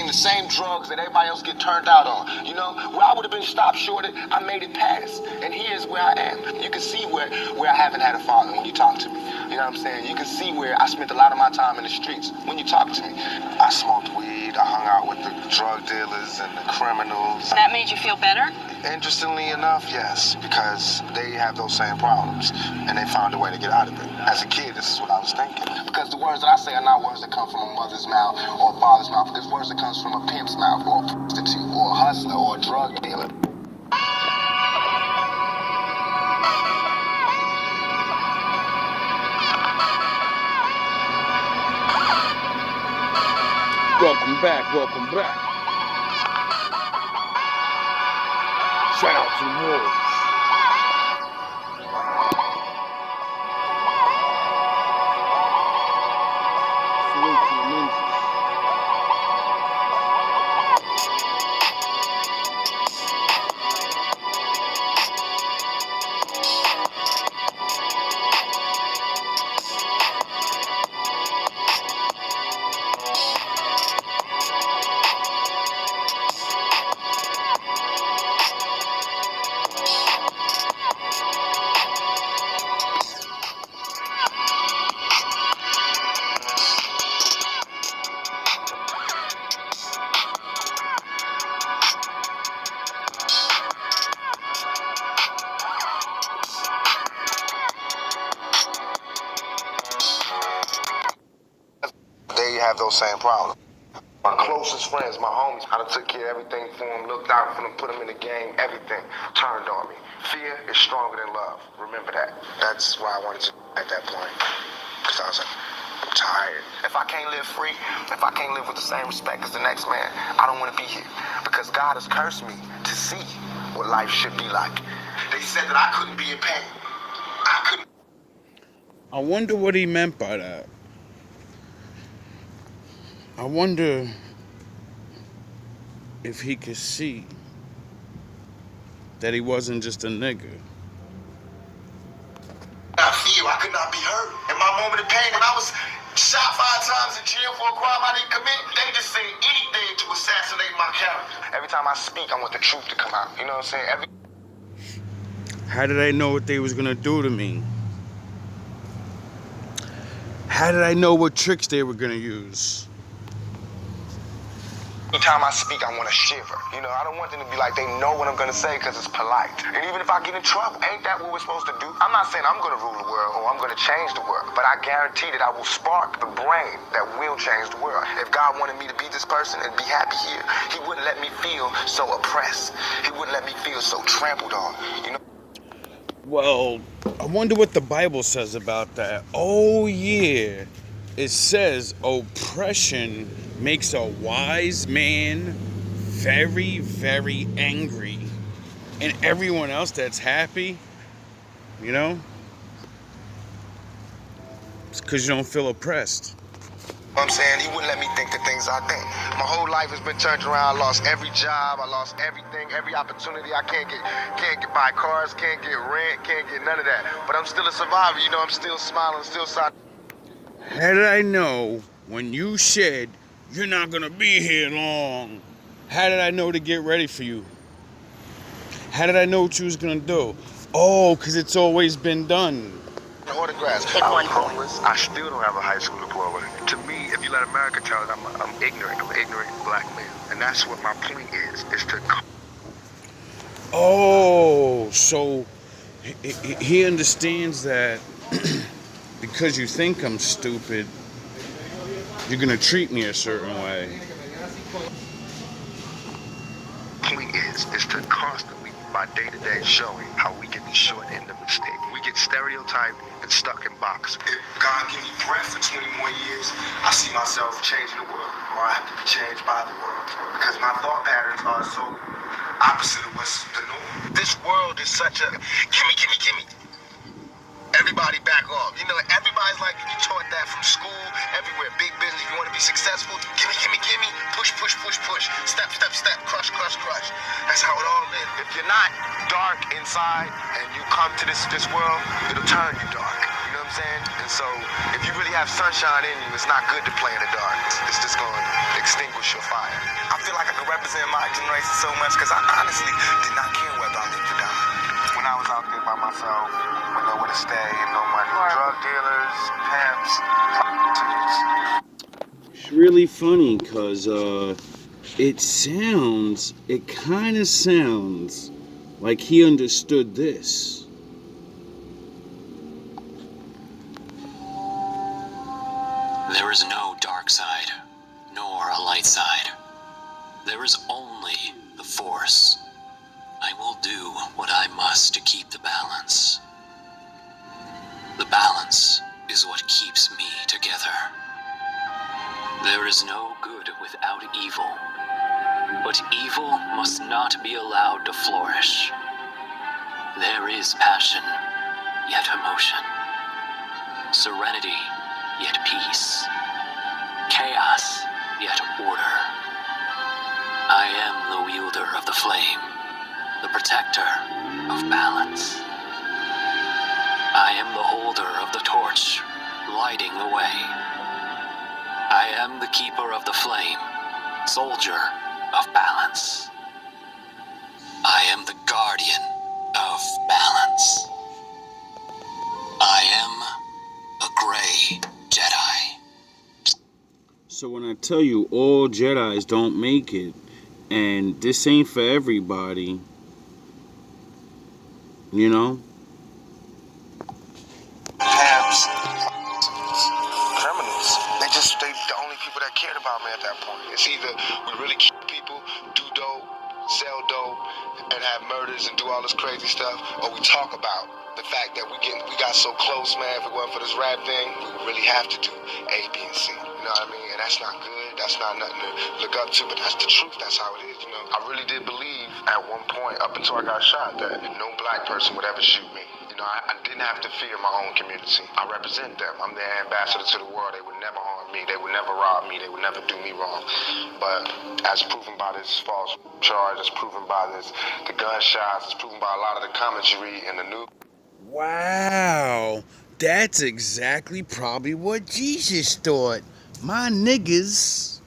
same drugs that everybody else get turned out on. You know, where I would have been stopped short of, I made it past. And here's where I am. You can see where I haven't had a father when you talk to me. You know what I'm saying? You can see where I spent a lot of my time in the streets when you talk to me. I smoked weed, I hung out with the drug dealers and the criminals. That made you feel better? Interestingly enough, yes, because they have those same problems, and they found a way to get out of it. As a kid, this is what I was thinking. Because the words that I say are not words that come from a mother's mouth or a father's mouth. It's words that comes from a pimp's mouth or a prostitute or a hustler or a drug dealer. Welcome back, welcome back. Shout out to the Wolves. Salute to the ninjas. They have those same problems. My closest friends, my homies, I done took care of everything for them, looked out for them, put them in the game, everything turned on me. Fear is stronger than love. Remember that. That's why I wanted to at that point. Because I was like, I'm tired. If I can't live free, if I can't live with the same respect as the next man, I don't want to be here. Because God has cursed me to see what life should be like. They said that I couldn't be in pain. I couldn't. I wonder what he meant by that. I wonder if he could see that he wasn't just a nigga. I feel I could not be hurt. In my moment of pain, when I was shot 5 times in jail for a crime I didn't commit, they just say anything to assassinate my character. Every time I speak, I want the truth to come out. You know what I'm saying? How did I know what they was gonna do to me? How did I know what tricks they were gonna use? Every time I speak, I want to shiver. You know, I don't want them to be like, they know what I'm going to say because it's polite. And even if I get in trouble, ain't that what we're supposed to do? I'm not saying I'm going to rule the world or I'm going to change the world, but I guarantee that I will spark the brain that will change the world. If God wanted me to be this person and be happy here, he wouldn't let me feel so oppressed. He wouldn't let me feel so trampled on, you know? Well, I wonder what the Bible says about that. Oh, yeah. It says oppression makes a wise man very, very angry. And everyone else that's happy, you know, it's because you don't feel oppressed. You know what I'm saying? He wouldn't let me think the things I think. My whole life has been turned around. I lost every job. I lost everything, every opportunity. I can't get buy cars, can't get rent, can't get none of that. But I'm still a survivor. You know, I'm still smiling, still silent. How did I know when you said you're not going to be here long? How did I know to get ready for you? How did I know what you was going to do? Oh, because it's always been done. Autographs. I'm homeless. I still don't have a high school diploma. To me, if you let America tell it, I'm ignorant. I'm an ignorant black man. And that's what my point is to... Oh, so he understands that because you think I'm stupid, you're gonna treat me a certain way. Point is to constantly, by day-to-day, showing how we get the short end of the stick. We get stereotyped and stuck in boxes. If God give me breath for 20 more years, I see myself changing the world, or I have to be changed by the world, because my thought patterns are so opposite of what's the norm. This world is such a gimme. Everybody back off. You know, everybody's like, you taught that from school, everywhere. Big business, you want to be successful, gimme. Push. Step, crush. That's how it all is. If you're not dark inside and you come to this world, it'll turn you dark. You know what I'm saying? And so, if you really have sunshine in you, it's not good to play in the dark. It's just going to extinguish your fire. I feel like I can represent my generation so much because I honestly did not care whether I lived or died. When I was out there by myself, with nowhere to stay and no money, drug dealers, pimps, prostitutes. It's really funny because it kind of sounds like he understood this. There is no dark side, nor a light side. There is only the Force. I will do what I must to keep the balance. The balance is what keeps me together. There is no good without evil, but evil must not be allowed to flourish. There is passion, yet emotion. Serenity, yet peace. Chaos, yet order. I am the wielder of the flame, the protector of balance. I am the holder of the torch, lighting the way. I am the keeper of the flame, soldier of balance. I am the guardian of balance. I am a gray Jedi. So when I tell you all Jedis don't make it, and this ain't for everybody, you know? Pimps, criminals. They the only people that cared about me at that point. It's either we really keep people, do dope, sell dope, and have murders and do all this crazy stuff, or we talk about the fact that we got so close, man. If it wasn't for this rap thing, we would really have to do A, B, and C. You know what I mean? And that's not good. That's not nothing to look up to, but that's the truth. That's how it is, you know? I really did believe at one point, up until I got shot, that no black person would ever shoot me. You know, I didn't have to fear my own community. I represent them. I'm their ambassador to the world. They would never harm me. They would never rob me. They would never do me wrong. But as proven by this false charge, as proven by the gunshots, as proven by a lot of the comments you read in the news. Wow, that's exactly probably what Jesus thought. My niggas,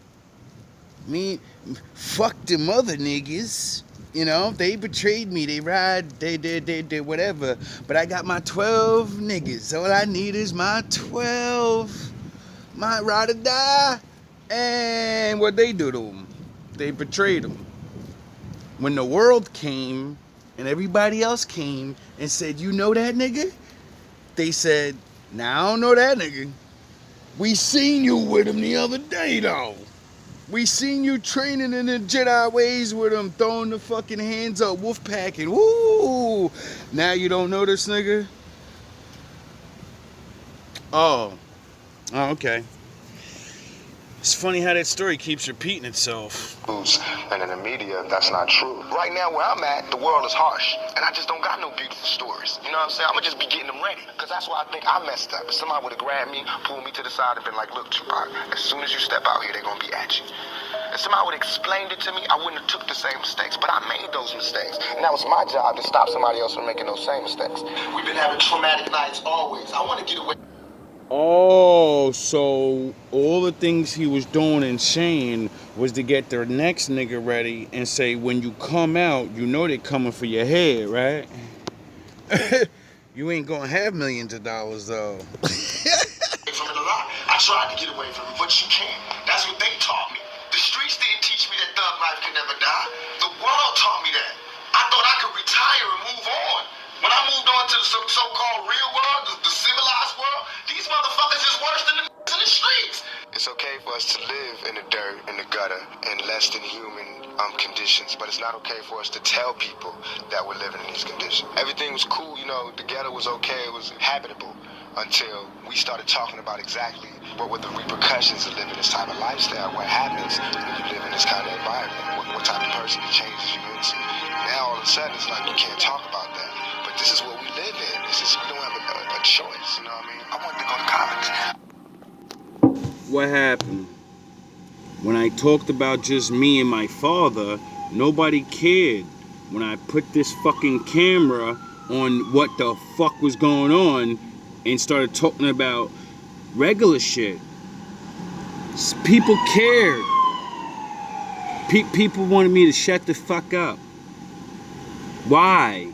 fuck them other niggas. You know, they betrayed me, they lied, they did whatever. But I got my 12 niggas. All I need is my 12. My ride or die. And what they do to them? They betrayed them. When the world came and everybody else came and said, you know that nigga? They said, nah, I don't know that nigga. We seen you with him the other day, though. We seen you training in the Jedi ways with him, throwing the fucking hands up, wolf packing. Woo! Now you don't know this nigga? Oh, okay. It's funny how that story keeps repeating itself. And in the media, that's not true. Right now, where I'm at, the world is harsh, and I just don't got no beautiful stories. You know what I'm saying? I'm gonna just be getting them ready, because that's why I think I messed up. If somebody would have grabbed me, pulled me to the side, and been like, look, Tupac, as soon as you step out here, they're gonna be at you. If somebody would have explained it to me, I wouldn't have took the same mistakes, but I made those mistakes. And that was my job, to stop somebody else from making those same mistakes. We've been having traumatic nights always. I want to get away. Oh, so all the things he was doing and saying was to get their next nigga ready and say, when you come out, you know they're coming for your head, right? You ain't gonna have millions of dollars, though. From it a lot. I tried to get away from it, but you can't. That's what they taught me. The streets didn't teach me that thug life can never die. The world taught me that. I thought I could retire and move on. When I moved on to the so-called real world, the civilized world, these motherfuckers is worse than the in the streets. It's okay for us to live in the dirt, in the gutter, in less than human conditions, but it's not okay for us to tell people that we're living in these conditions. Everything was cool, you know, the ghetto was okay, it was habitable, until we started talking about exactly what were the repercussions of living this type of lifestyle, what happens when you live in this kind of environment, what type of person it changes you into. Now all of a sudden it's like you can't talk about that. But this is what we live in. We don't have a choice, you know what I mean? I wanted to go to college. What happened? When I talked about just me and my father, nobody cared. When I put this fucking camera on what the fuck was going on, and started talking about regular shit. People cared. People wanted me to shut the fuck up. Why?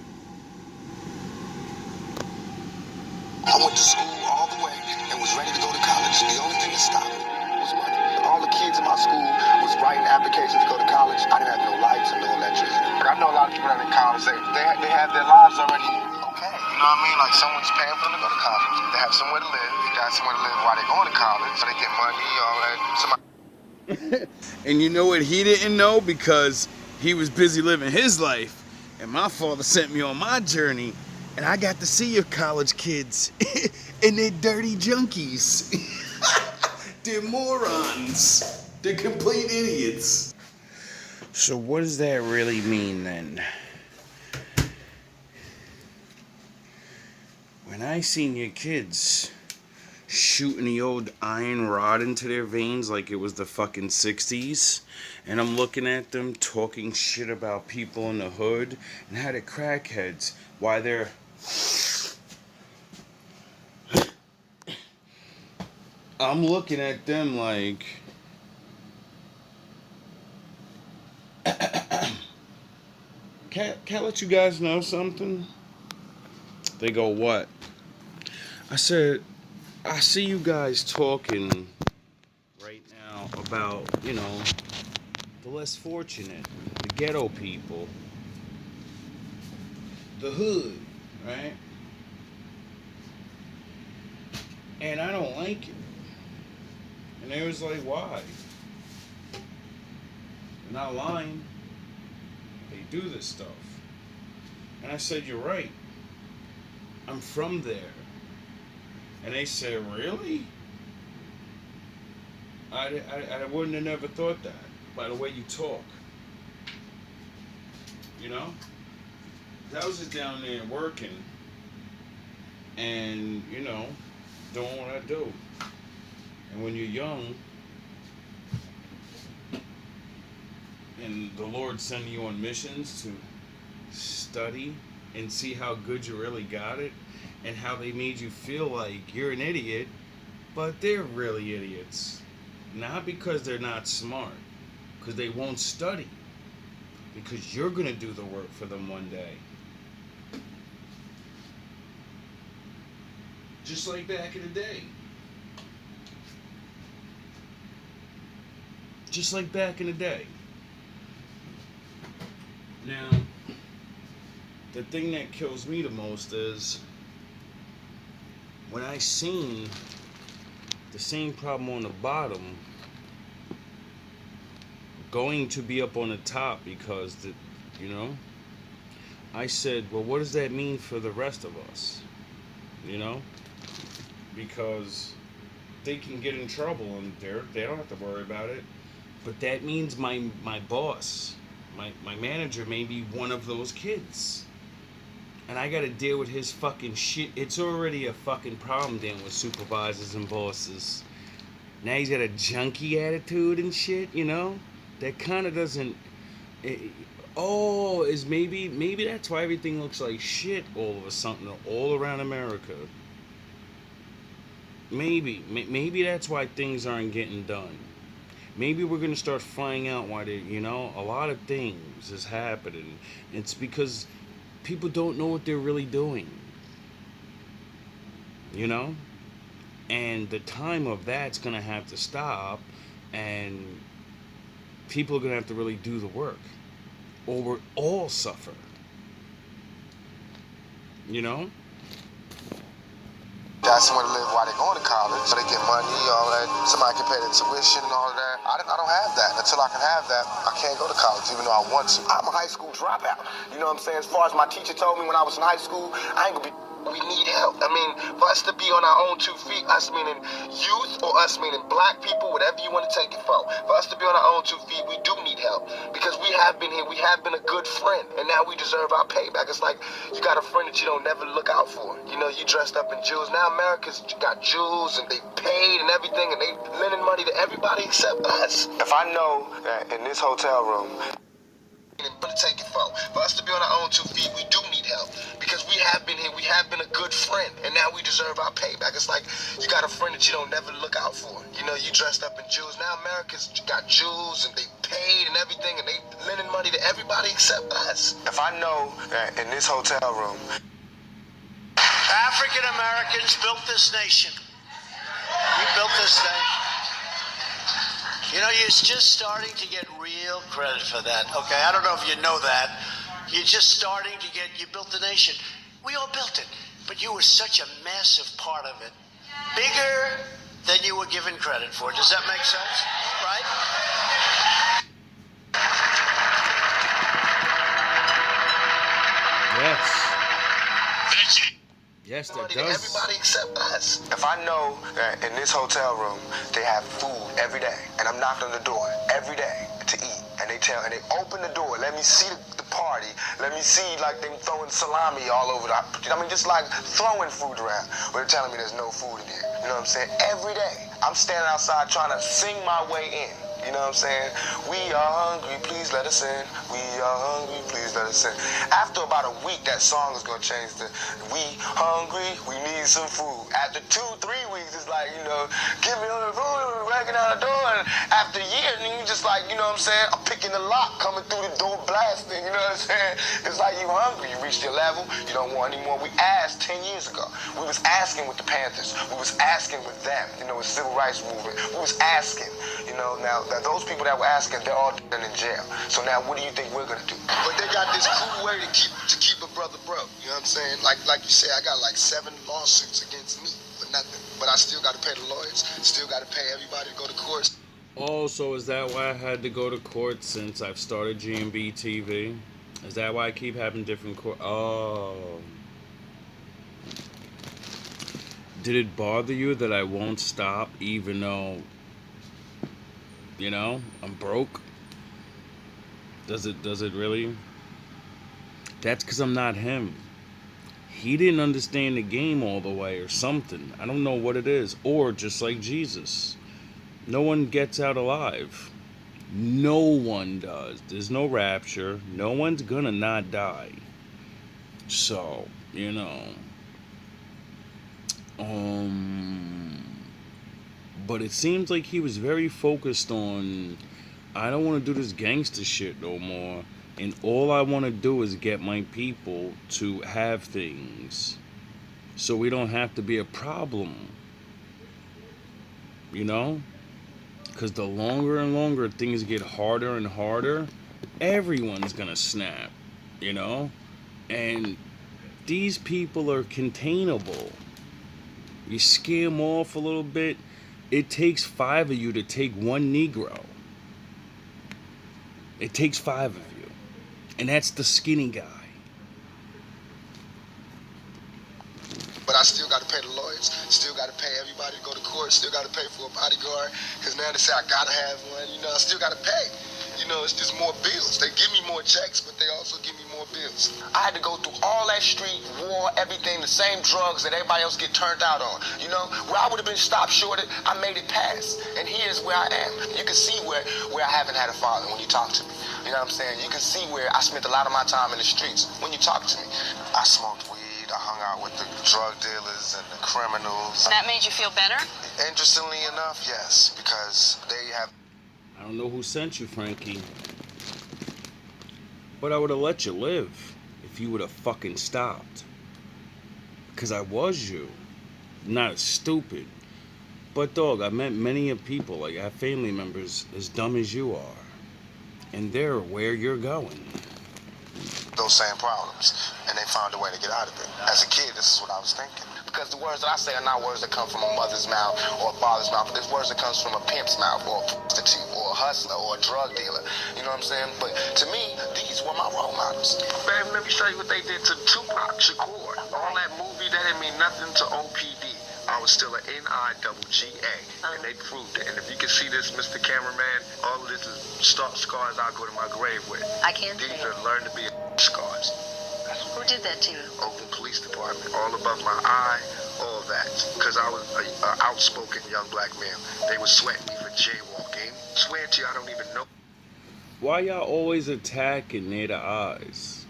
I went to school all the way and was ready to go to college. The only thing that stopped me was money. All the kids in my school was writing applications to go to college. I didn't have no lights and no electricity. I know a lot of people that are in college, they have their lives already okay. You know what I mean? Like someone's paying for them to go to college. They have somewhere to live. They got somewhere to live while they're going to college. So they get money, all that. And you know what he didn't know? Because he was busy living his life. And my father sent me on my journey. And I got to see your college kids. And they're dirty junkies. They're morons. They're complete idiots. So what does that really mean then? When I seen your kids shooting the old iron rod into their veins like it was the fucking 60s, and I'm looking at them talking shit about people in the hood and how they're crackheads, why they're I'm looking at them like can I let you guys know something? They go, what? I said, I see you guys talking right now about, you know, the less fortunate, the ghetto people, the hood, right? And I don't like it. And they was like, why? They're not lying. They do this stuff. And I said, you're right. I'm from there. And they said, really? I wouldn't have never thought that by the way you talk. You know? I was just down there working and, you know, doing what I do. And when you're young and the Lord sending you on missions to study and see how good you really got it, and how they made you feel like you're an idiot, but they're really idiots. Not because they're not smart, because they won't study. Because you're going to do the work for them one day. Just like back in the day. Just like back in the day. Now, the thing that kills me the most is when I seen the same problem on the bottom going to be up on the top because, you know, I said, well, what does that mean for the rest of us? You know? Because they can get in trouble and they don't have to worry about it. But that means my boss, my manager may be one of those kids. And I gotta deal with his fucking shit. It's already a fucking problem dealing with supervisors and bosses. Now he's got a junkie attitude and shit, you know? That kind of doesn't... maybe that's why everything looks like shit all of a sudden all around America. Maybe that's why things aren't getting done. Maybe we're gonna start finding out why a lot of things is happening. It's because people don't know what they're really doing, you know? And the time of that's going to have to stop, and people are going to have to really do the work, or we'll all suffer, you know? Got somewhere to live while they're going to college, so they get money, all that. Somebody can pay the tuition and all of that. I don't have that. Until I can have that, I can't go to college, even though I want to. I'm a high school dropout. You know what I'm saying? As far as my teacher told me when I was in high school, I ain't gonna be... We need help. I mean, for us to be on our own 2 feet, us meaning youth or us meaning black people, whatever you want to take it for us to be on our own 2 feet, we do need help. Because we have been here, we have been a good friend, and now we deserve our payback. It's like you got a friend that you don't never look out for. You know, you dressed up in jewels. Now America's got jewels, and they paid and everything, and they lending money to everybody except us. If I know that in this hotel room, to take it for us to be on our own 2 feet, we do need help. because we have been here. We have been a good friend, and now we deserve our payback. It's like you got a friend that you don't never look out for. You know, you dressed up in jewels. Now America's got jewels, and they paid and everything, and they lending money to everybody except us. If I know that in this hotel room, African Americans built this nation. We built this nation. You know, you're just starting to get real credit for that. Okay, I don't know if you know that. You're just starting to get, you built the nation. We all built it, but you were such a massive part of it. Bigger than you were given credit for. Does that make sense? Right? Yes. Yes, that money to does. everybody except us. If I know that in this hotel room they have food every day, and I'm knocking on the door every day to eat, and they open the door, let me see the party, let me see like them throwing salami all over just like throwing food around. But they're telling me there's no food in here. You know what I'm saying? Every day, I'm standing outside trying to sing my way in. You know what I'm saying? We are hungry, please let us in. We are hungry, please let us in. After about a week, that song is gonna change to we hungry, we need some food. After 2-3 weeks, it's like, you know, give me all the food, breaking out the door. And after a year, then you just like, you know what I'm saying? I'm picking the lock, coming through the door, blasting, you know what I'm saying? It's like you hungry, you reached your level, you don't want any more. We asked 10 years ago. We was asking with the Panthers. We was asking with them, you know, with civil rights movement. We was asking, you know, now those people that were asking, they're all in jail. So now what do you think we're gonna do? But they got this cool way to keep a brother broke. You know what I'm saying? Like you said, I got like 7 lawsuits against me for nothing. But I still gotta pay the lawyers, still gotta pay everybody to go to court. Oh, so is that why I had to go to court since I've started GMB TV? Is that why I keep having different court? Oh. Did it bother you that I won't stop even though, you know, I'm broke? Does it really? That's because I'm not him. He didn't understand the game all the way or something. I don't know what it is. Or just like Jesus. No one gets out alive. No one does. There's no rapture. No one's gonna not die. So, you know. But it seems like he was very focused on, I don't want to do this gangster shit no more. And all I want to do is get my people to have things so we don't have to be a problem. You know? Because the longer and longer things get harder and harder, everyone's going to snap. You know? And these people are containable. You scare them off a little bit. It takes 5 of you to take one Negro. It takes 5 of you. And that's the skinny guy. But I still got to pay the lawyers, still got to pay everybody to go to court, still got to pay for a bodyguard, because now they say I got to have one, you know, I still got to pay. You know, it's just more bills. They give me more checks, but they also give me more bills. I had to go through all that street, war, everything, the same drugs that everybody else get turned out on. You know, where I would have been stopped shorted, I made it past. And here's where I am. You can see where I haven't had a father when you talk to me. You know what I'm saying? You can see where I spent a lot of my time in the streets when you talk to me. I smoked weed, I hung out with the drug dealers and the criminals. That made you feel better? Interestingly enough, yes, because they have... I don't know who sent you, Frankie. But I would have let you live if you would have fucking stopped. Because I was you. Not stupid. But dog, I met many of people, like I have family members as dumb as you are. And they're where you're going. Those same problems, and they found a way to get out of it. As a kid, this is what I was thinking. Because the words that I say are not words that come from a mother's mouth or a father's mouth, but there's words that comes from a pimp's mouth or a prostitute or a hustler or a drug dealer. You know what I'm saying? But to me, these were my role models. Man, let me show you what they did to Tupac Shakur. All that movie, that didn't mean nothing to OPD. I was still an N-I-double-G-A, and they proved it. And if you can see this, Mr. Cameraman, all of this is scars I'll go to my grave with. I can't see These it. are learn to be scars. Who did that to you? Oakland Police Department, all above my eye, all that. Because I was an outspoken young black man. They would sweat me for jaywalking. Swear to you, I don't even know. Why y'all always attacking near the eyes?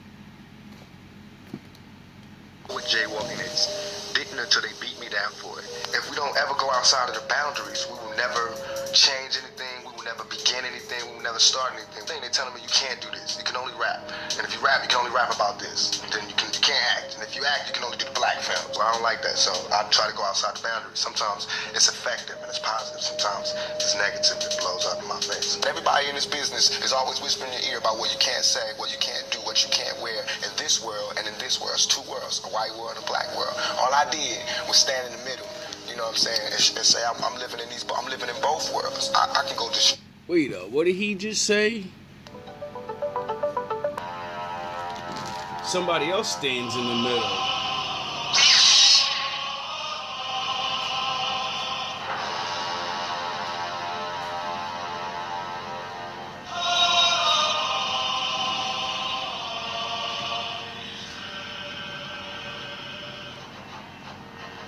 jaywalking is. Didn't until they beat me down for it. If we don't ever go outside of the boundaries, we will never change anything. We will never begin anything. We will never start anything. They're telling me you can't do this. You can only rap. And if you rap, you can only rap about this. Then you can't act. And if you act, you can only do the black films. Well, I don't like that, so I try to go outside the boundaries. Sometimes it's effective and it's positive. Sometimes it's negative. It blows up in my face. Everybody in this business is always whispering in your ear about what you can't say, what you can't do, what you can't wear in this world and in this world. It's two worlds, a white world and a black world. All I did was stand in the middle. You know what I'm saying? And say I'm living in both worlds. I can go just. Wait, what did he just say? Somebody else stands in the middle.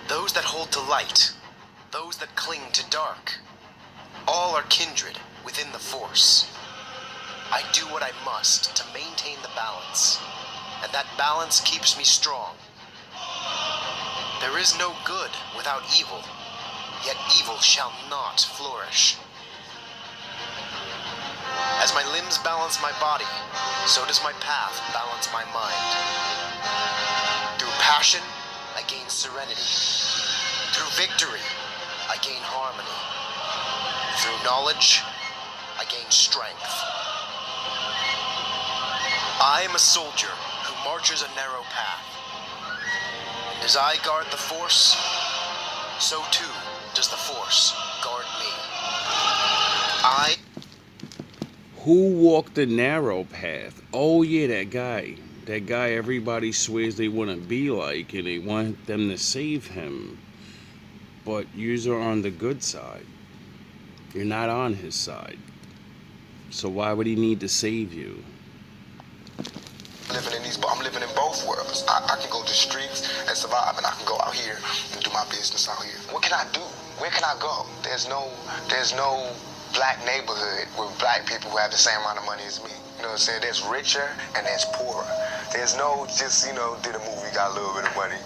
Those that hold to light, those that cling to dark, all are kindred within the Force. I do what I must to maintain the balance, and that balance keeps me strong. There is no good without evil, yet evil shall not flourish. As my limbs balance my body, so does my path balance my mind. Through passion, I gain serenity. Through victory, I gain harmony. Through knowledge, I gain strength. I am a soldier who marches a narrow path. And as I guard the Force, so too does the Force guard me. Who walked the narrow path? Oh yeah, that guy. That guy everybody swears they wouldn't be like, and they want them to save him. But you're on the good side. You're not on his side. So why would he need to save you? I'm living in both worlds. I can go to the streets and survive, and I can go out here and do my business out here. What can I do? Where can I go? There's no black neighborhood with black people who have the same amount of money as me. You know what I'm saying? There's richer and there's poorer. There's no just, did a movie, got a little bit of money,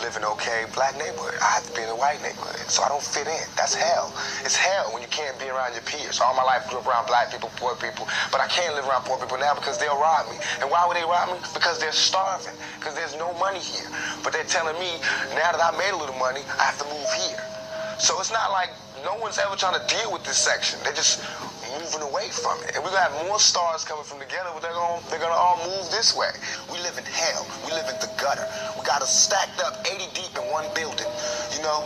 living okay, black neighborhood. I have to be in a white neighborhood, so I don't fit in. That's hell. It's hell when you can't be around your peers. All my life grew up around black people, poor people, but I can't live around poor people now because they'll rob me. And why would they rob me? Because they're starving, because there's no money here. But they're telling me, now that I made a little money, I have to move here. So it's not like no one's ever trying to deal with this section. They're just moving away from it. And we're gonna have more stars coming from together, but they're gonna all move this way. We live in hell. We live in the gutter. We got us stacked up 80 deep in one building.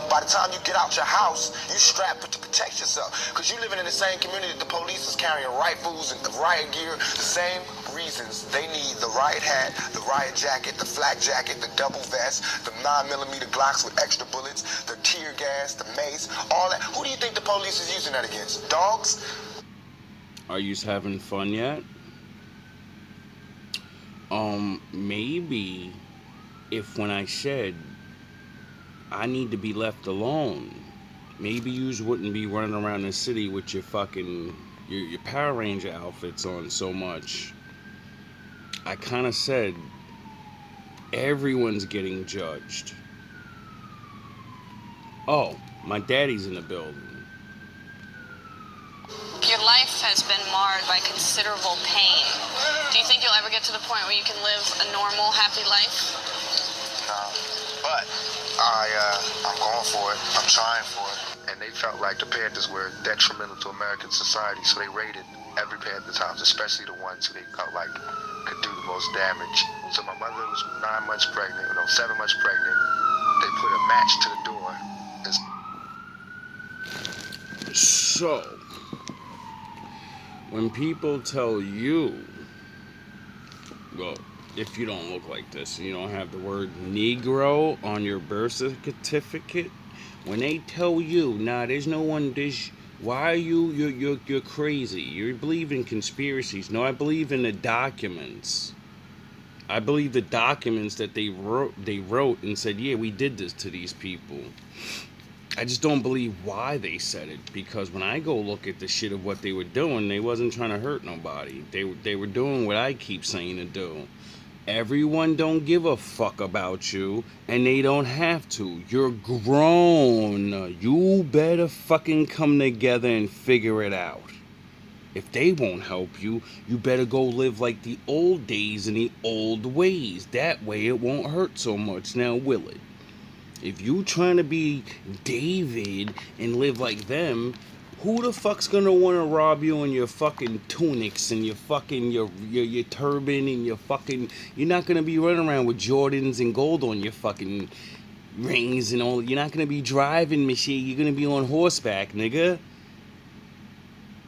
By the time you get out your house, you strapped to protect yourself. Because you living in the same community, the police is carrying rifles and the riot gear, the same reasons. They need the riot hat, the riot jacket, the flak jacket, the double vest, the 9mm Glocks with extra bullets, the tear gas, the mace, all that. Who do you think the police is using that against? Dogs? Are you having fun yet? Maybe if when I said I need to be left alone, maybe yous wouldn't be running around the city with your fucking your Power Ranger outfits on so much. I kind of said everyone's getting judged. Oh, my daddy's in the building. Your life has been marred by considerable pain. Do you think you'll ever get to the point where you can live a normal, happy life? No, but I'm going for it. I'm trying for it. And they felt like the Panthers were detrimental to American society, so they raided every Panther times, especially the ones who they felt like could do the most damage. So my mother was 9 months pregnant, 7 months pregnant. They put a match to the door. So, when people tell you, well, if you don't look like this, you don't have the word Negro on your birth certificate, when they tell you, nah, there's no one, why are you're crazy, you believe in conspiracies. No, I believe in the documents. I believe the documents that they wrote and said, yeah, we did this to these people. I just don't believe why they said it, because when I go look at the shit of what they were doing, they wasn't trying to hurt nobody. They were doing what I keep saying to do. Everyone don't give a fuck about you, and they don't have to. You're grown. You better fucking come together and figure it out. If they won't help you, you better go live like the old days and the old ways. That way it won't hurt so much, now will it? If you trying to be David and live like them, who the fuck's gonna want to rob you in your fucking tunics and your fucking your turban and your fucking? You're not gonna be running around with Jordans and gold on your fucking rings and all. You're not gonna be driving machine. You're gonna be on horseback, nigga.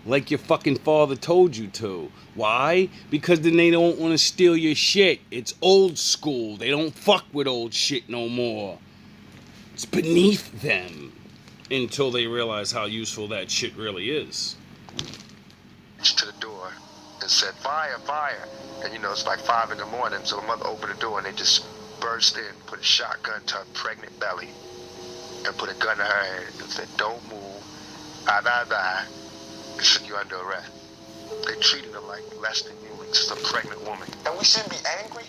Like your fucking father told you to. Why? Because then they don't want to steal your shit. It's old school. They don't fuck with old shit no more. It's beneath them. Until they realize how useful that shit really is. To the door and said, fire, fire. And it's like 5 in the morning, so the mother opened the door and they just burst in, put a shotgun to her pregnant belly, and put a gun in her head and said, don't move. Die. They said, you're under arrest. They treated her like less than human, just a pregnant woman. And we shouldn't be angry?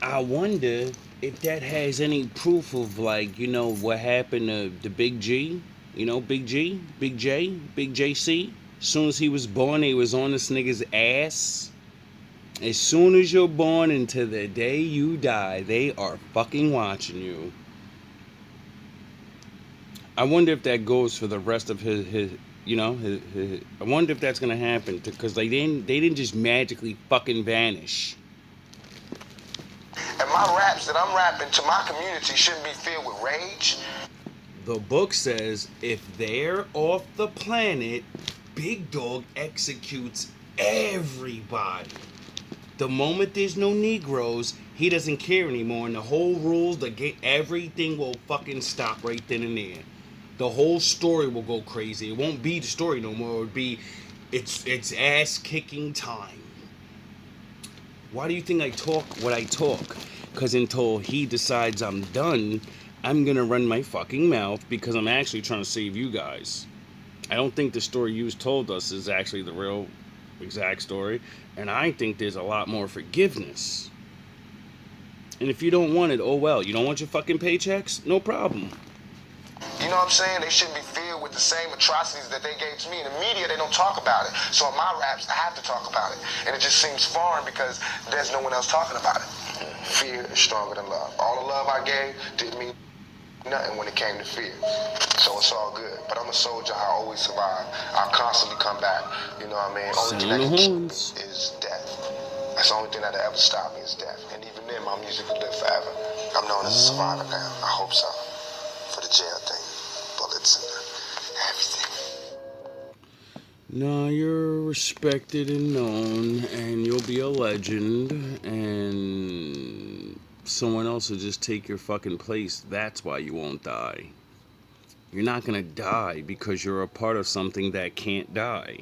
I wonder if that has any proof of, like, what happened to the Big G. Big G, Big J, Big JC. As soon as he was born, he was on this nigga's ass. As soon as you're born into the day you die, they are fucking watching you. I wonder if that goes for the rest of his I wonder if that's gonna happen, because they didn't just magically fucking vanish. And my raps that I'm rapping to my community shouldn't be filled with rage. The book says if they're off the planet, Big Dog executes everybody. The moment there's no Negroes, he doesn't care anymore, and the whole rules, everything will fucking stop right then and there. The whole story will go crazy. It won't be the story no more. It would be it's ass kicking time. Why do you think I talk what I talk? Because until he decides I'm done, I'm gonna run my fucking mouth, because I'm actually trying to save you guys. I don't think the story you told us is actually the real exact story, and I think there's a lot more forgiveness. And if you don't want it, oh well. You don't want your fucking paychecks? No problem. You know what I'm saying? They shouldn't be filled with the same atrocities that they gave to me. In the media, they don't talk about it. So in my raps, I have to talk about it. And it just seems foreign because there's no one else talking about it. Fear is stronger than love. All the love I gave didn't mean nothing when it came to fear. So it's all good. But I'm a soldier. I always survive. I'll constantly come back. You know what I mean? Only thing that can keep me is death. That's the only thing that'll ever stop me is death. And even then, my music will live forever. I'm known as a survivor now. I hope so. For the jail thing, bullets and everything. No, you're respected and known, and you'll be a legend, and someone else will just take your fucking place. That's why you won't die. You're not gonna die because you're a part of something that can't die.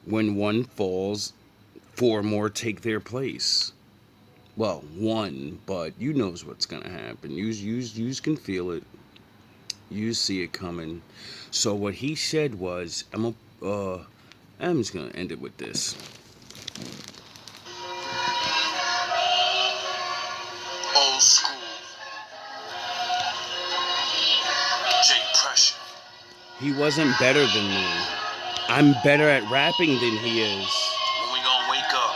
When one falls, 4 more take their place. Well, 1, but you knows what's gonna happen. You can feel it. You see it coming. So what he said was, I'm just gonna end it with this. Old school. J Pressure. He wasn't better than me. I'm better at rapping than he is. When we gonna wake up?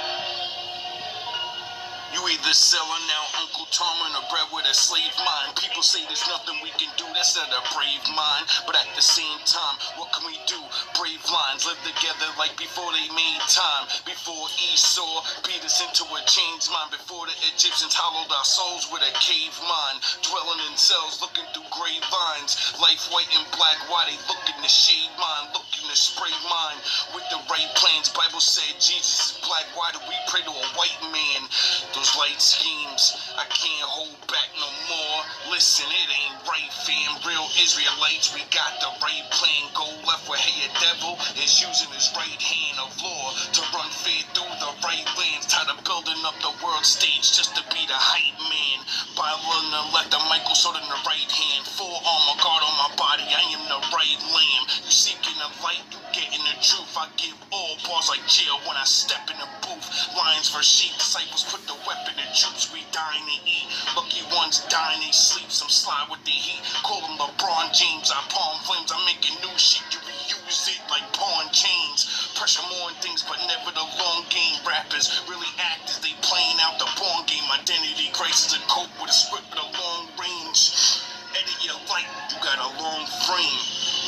You either selling now Uncle Tom and a bread with a slave mind. People say there's nothing we can do, that's not a brave mind. But at the same time, what can we do? Brave lines live together like before they made time. Before Esau beat us into a changed mind. Before the Egyptians hollowed our souls with a cave mind. Dwelling in cells, looking through gray vines. Life white and black, why they look in the shade mind. Looking to spray mine with the right plans. Bible said Jesus is black, why do we pray to a white man? Those light schemes, I can't hold back no more. Listen, it ain't right, fam. Real Israelites, we got the right plan. Go left where hey, a devil is using his right hand of law to run fair through the right lands. Tired of building up the world stage just to be the hype man. Bible on the left, the Michael sword in the right hand. Full armor guard on my body, I am the right lamb. You seeking the light, you getting the truth. I give all bars like jail when I step in the booth. Lions lions for sheep. Disciples put the weapon in troops, we dying to eat. Lucky ones dying, they sleep, some slide with the heat. Call them LeBron James, I palm flames, I'm making new shit. You reuse it like pawn chains. Pressure more on things, but never the long game. Rappers really act as they playing out the pawn game. Identity crisis and cope with a script with a long range. Edit your light, you got a long frame.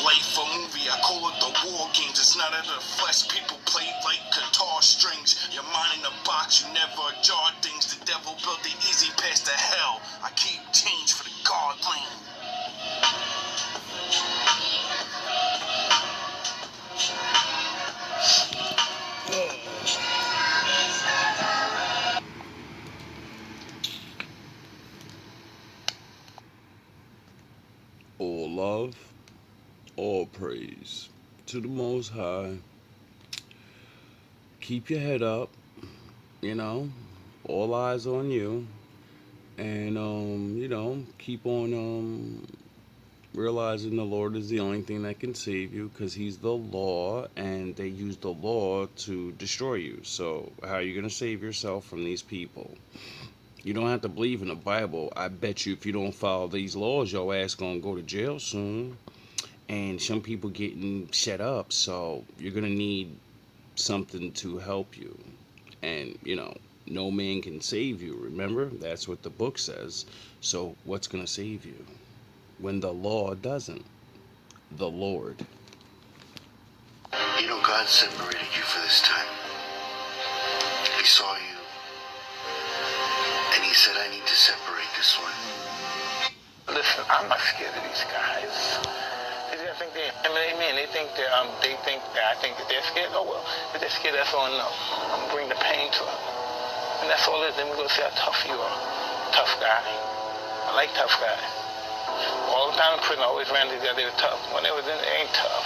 Life a movie, I call it the war games. It's not of the flesh, people play like guitar strings. Your mind in a box, you never jar things. The devil built the easy path to hell. I keep change for the God lane. All love, all praise to the Most High. Keep your head up, you know, all eyes on you. And, keep on realizing the Lord is the only thing that can save you, because He's the law, and they use the law to destroy you. So, how are you going to save yourself from these people? You don't have to believe in the Bible. I bet you if you don't follow these laws, your ass gonna go to jail soon. And some people getting set up, so you're gonna need something to help you. And, no man can save you. Remember? That's what the book says. So what's gonna save you? When the law doesn't. The Lord. God separated you for this time. He saw you. And He said, I need to separate this one. Listen, I'm not scared of these guys. I think they intimidate me, and they think that I think that they're scared. Oh well, if they're scared, that's all. No, I'm gonna bring the pain to them, and that's all it is. Then we're gonna see how tough you are. Tough guy. I like tough guys. All the time in prison, I always ran these guys. They were tough. When they was in, they ain't tough.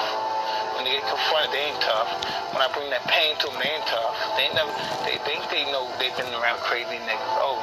When they get confronted, they ain't tough. When I bring that pain to them, they ain't tough. They know they've been around crazy niggas. Oh